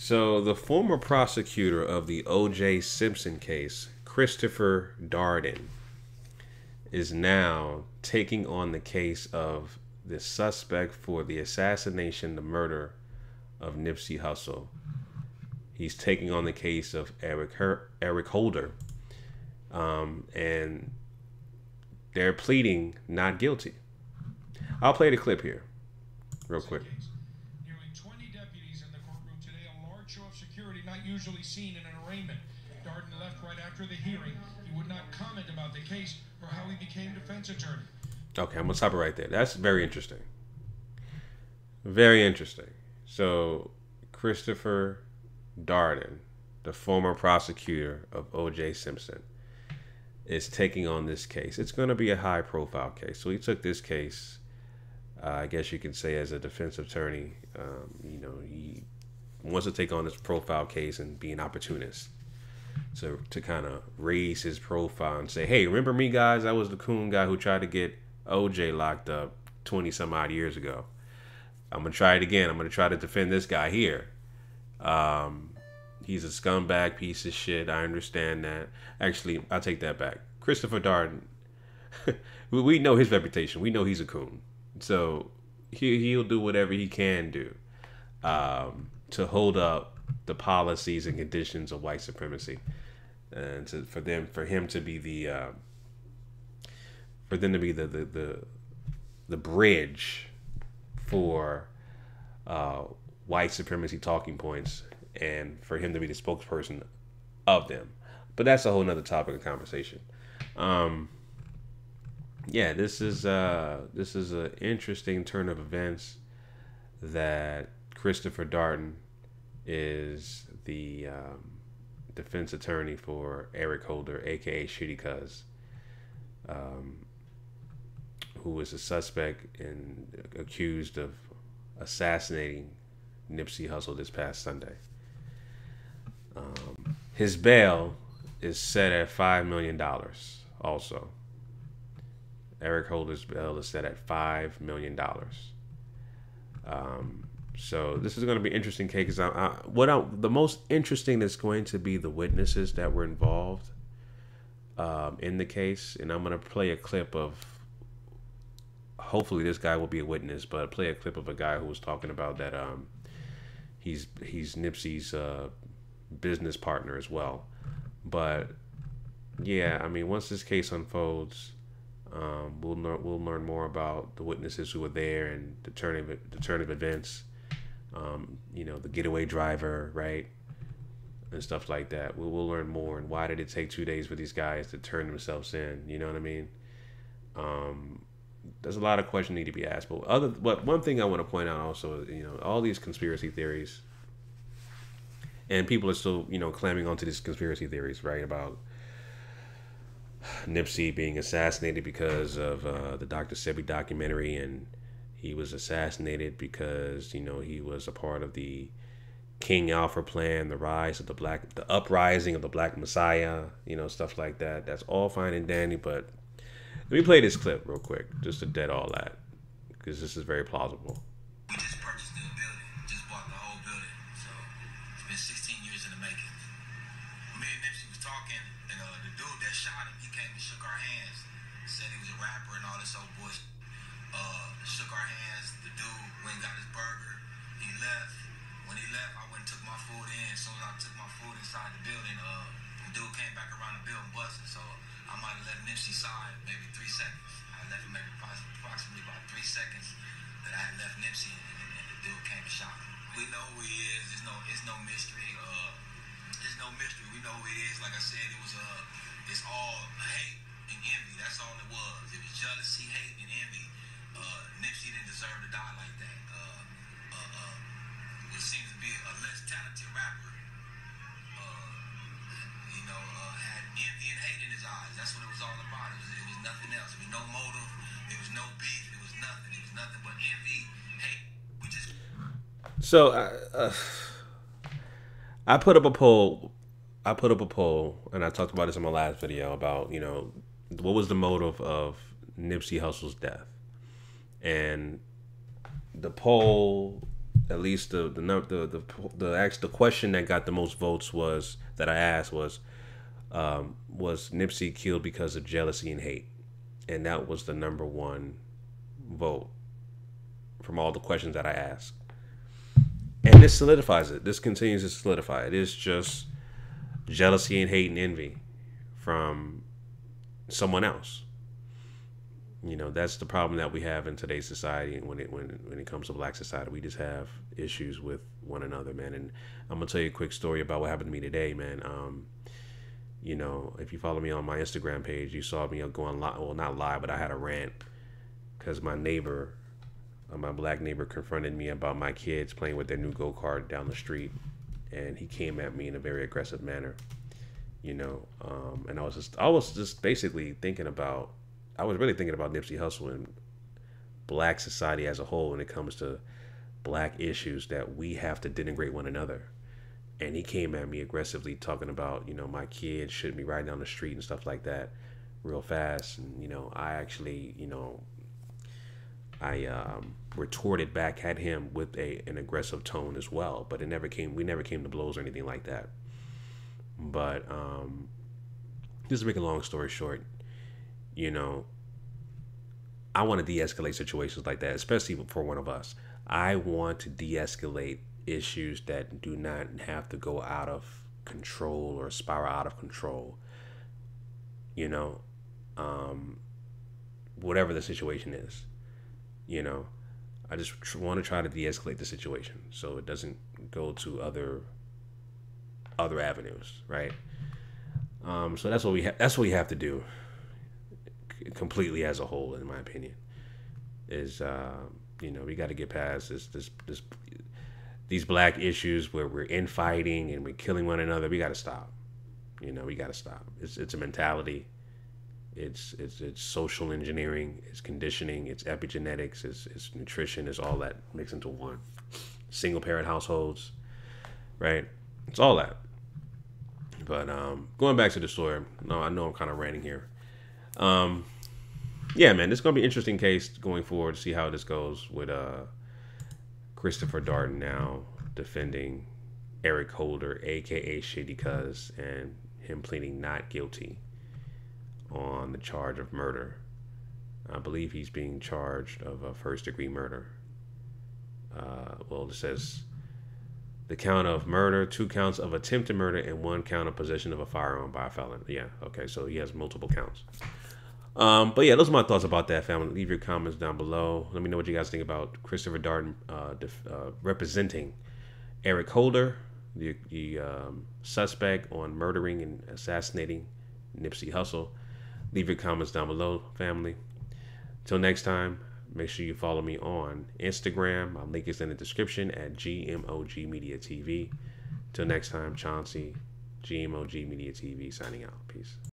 So the former prosecutor of the O.J. Simpson case, Christopher Darden, is now taking on the case of the suspect for the assassination, the murder of Nipsey Hussle. He's taking on the case of Eric Holder, and they're pleading not guilty. I'll play the clip here, real quick. Nearly 20 deputies in the courtroom today, a large show of security not usually seen in an arraignment. Darden left right after the hearing. He would not comment about the case or how he became defense attorney. Okay, I'm gonna stop it right there. That's very interesting. Very interesting. So, Christopher Darden, the former prosecutor of O.J. Simpson, is taking on this case. It's going to be a high-profile case. So he took this case, I guess you could say, as a defense attorney. He wants to take on this profile case and be an opportunist. So to kind of raise his profile and say, hey, remember me, guys? I was the coon guy who tried to get O.J. locked up 20-some-odd years ago. I'm going to try it again. I'm going to try to defend this guy here. He's a scumbag piece of shit. I understand that. Actually, I'll take that back. Christopher Darden, we know his reputation. We know he's a coon. So he'll do whatever he can do to hold up the policies and conditions of white supremacy, and for him to be the bridge for white supremacy talking points, and for him to be the spokesperson of them. But that's a whole nother topic of conversation. This is an interesting turn of events that Christopher Darden is the defense attorney for Eric Holder, aka Shitty Cuz, who is a suspect and accused of assassinating Nipsey Hussle this past Sunday. His bail is set at $5 million. Also, Eric Holder's bail is set at $5 million. So this is going to be an interesting case. The most interesting is going to be the witnesses that were involved in the case, and I'm going to play a clip of. Hopefully, this guy will be a witness, but play a clip of a guy who was talking about that. He's Nipsey's business partner as well. But yeah, I mean, once this case unfolds, we'll learn more about the witnesses who were there and the turn of events. The getaway driver, right, and stuff like that. We'll learn more. And why did it take 2 days for these guys to turn themselves in? You know what I mean? There's a lot of questions need to be asked. But one thing I want to point out also, all these conspiracy theories, and people are still, clamming onto these conspiracy theories, right, about Nipsey being assassinated because of the Dr. Sebi documentary, and he was assassinated because, he was a part of the King Alpha plan, the uprising of the Black Messiah, stuff like that. That's all fine and dandy, but let me play this clip real quick, just to dead all that, because this is very plausible. We just purchased the building, just bought the whole building, so it's been 16 years in the making. Me and Nipsey was talking, and the dude that shot him, he came and shook our hands, said he was a rapper and all this old bullshit. Shook our hands, the dude went and got his burger, he left. When he left, I went and took my food in. As soon as I took my food inside the building, the dude came back around the building busting, so I might have left Nipsey's side maybe 3 seconds. I left him maybe approximately about 3 seconds that I had left Nipsey, and the dude came and shot him. We know who he is. It's no mystery. There's no mystery. We know who he is. Like I said, it's all hate and envy. That's all it was. It was jealousy, hate, and envy. Nipsey didn't deserve to die like that. What seems to be a less talented rapper, had envy and hate in his eyes. That's what it was all about. It was nothing else. There was no motive. There was no beef. It was nothing. It was nothing but envy, hate. We just. So I put up a poll. And I talked about this in my last video about what was the motive of Nipsey Hussle's death, and the poll at least the question that got the most votes was that I asked was Nipsey killed because of jealousy and hate, and that was the number one vote from all the questions that I asked. And this solidifies it. This continues to solidify it. It is just jealousy and hate and envy from someone else. You know, that's the problem that we have in today's society. And when it comes to Black society, we just have issues with one another, man. And I'm gonna tell you a quick story about what happened to me today, man. You know, if you follow me on my Instagram page, you saw me going live. Well, not live, but I had a rant because my neighbor, my Black neighbor, confronted me about my kids playing with their new go-kart down the street, and he came at me in a very aggressive manner. You know, and I was just basically thinking about. I was really thinking about Nipsey Hussle and Black society as a whole when it comes to Black issues, that we have to denigrate one another. And he came at me aggressively talking about, you know, my kids shouldn't be riding down the street and stuff like that real fast. And, you know, I actually, you know, I retorted back at him with an aggressive tone as well. But we never came to blows or anything like that. But just to make a long story short, you know, I want to de-escalate situations like that, especially for one of us. I want to de-escalate issues that do not have to go out of control or spiral out of control. You know, whatever the situation is, you know, I just want to try to de-escalate the situation so it doesn't go to other avenues, right? So that's what we have to do completely as a whole, in my opinion, is you know, we got to get past these Black issues where we're infighting and we're killing one another. We got to stop. You know, we got to stop. It's a mentality. It's social engineering. It's conditioning. It's epigenetics. It's nutrition. It's all that mixed into one. Single parent households, right? It's all that. But going back to the story, no, I know I'm kind of ranting here. Yeah, man, this is gonna be an interesting case going forward to see how this goes with Christopher Darden now defending Eric Holder, aka Shady Cuz, and him pleading not guilty on the charge of murder. I believe he's being charged of a first-degree murder. Well, it says the count of murder, 2 counts of attempted murder, and 1 count of possession of a firearm by a felon. Yeah, okay, so he has multiple counts. But yeah, those are my thoughts about that, family. Leave your comments down below. Let me know what you guys think about Christopher Darden representing Eric Holder, the suspect on murdering and assassinating Nipsey Hussle. Leave your comments down below, family. Till next time, make sure you follow me on Instagram. My link is in the description at GMOGMediaTV. Till next time, Chauncey, GMOGMediaTV signing out. Peace.